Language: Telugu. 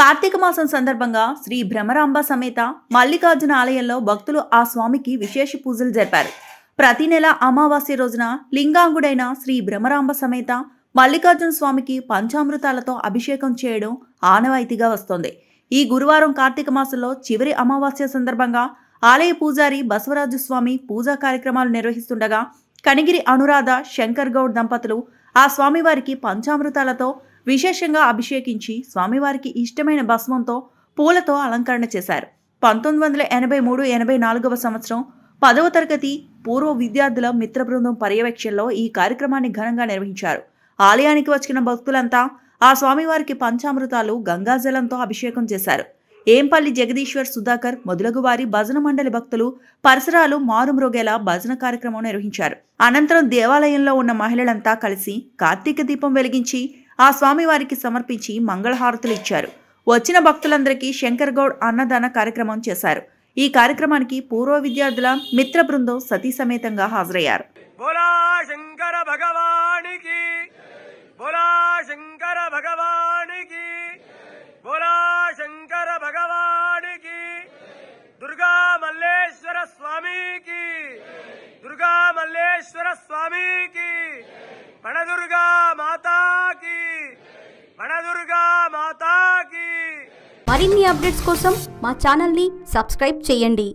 కార్తీక మాసం సందర్భంగా శ్రీ భ్రమరాంబ సమేత మల్లికార్జున ఆలయంలో భక్తులు ఆ స్వామికి విశేష పూజలు జరిపారు. ప్రతి నెల అమావాస్య రోజున లింగాంగుడైన శ్రీ భ్రమరాంబ సమేత మల్లికార్జున స్వామికి పంచామృతాలతో అభిషేకం చేయడం ఆనవాయితీగా వస్తోంది. ఈ గురువారం కార్తీక మాసంలో చివరి అమావాస్య సందర్భంగా ఆలయ పూజారి బసవరాజు స్వామి పూజా కార్యక్రమాలు నిర్వహిస్తుండగా కనిగిరి అనురాధ శంకర్ గౌడ్ దంపతులు ఆ స్వామివారికి పంచామృతాలతో విశేషంగా అభిషేకించి స్వామివారికి ఇష్టమైన భస్మంతో పూలతో అలంకరణ చేశారు. 1983-84 సంవత్సరం 10వ తరగతి పూర్వ విద్యార్థుల మిత్ర బృందం పర్యవేక్షణలో ఈ కార్యక్రమాన్ని ఘనంగా నిర్వహించారు. ఆలయానికి వచ్చిన భక్తులంతా ఆ స్వామివారికి పంచామృతాలు గంగాజలంతో అభిషేకం చేశారు. ఏంపల్లి జగదీశ్వర్ సుధాకర్ మొదలగు వారి భజన మండలి భక్తులు పరిసరాలు మారుమ్రోగేలా భజన కార్యక్రమం నిర్వహించారు. అనంతరం దేవాలయంలో ఉన్న మహిళలంతా కలిసి కార్తీక దీపం వెలిగించి ఆ స్వామివారికి సమర్పించి మంగళహారతులు ఇచ్చారు. వచ్చిన భక్తులందరికీ శంకర్ గౌడ్ అన్నదాన కార్యక్రమం చేశారు. ఈ కార్యక్రమానికి పూర్వ విద్యార్థుల మిత్ర బృందం సతీ సమేతంగా హాజరయ్యారు. బోలా శంకర భగవానికి, బోలా శంకర భగవానికి, బోలా శంకర భగవానికి, దుర్గా మల్లేశ్వర స్వామికి, దుర్గా మల్లేశ్వర స్వామికి, వనదుర్గా మాతాకి, వనదుర్గా మాతాకి. మరిన్ని అప్డేట్స్ కోసం మా ఛానల్ని సబ్స్క్రైబ్ చేయండి.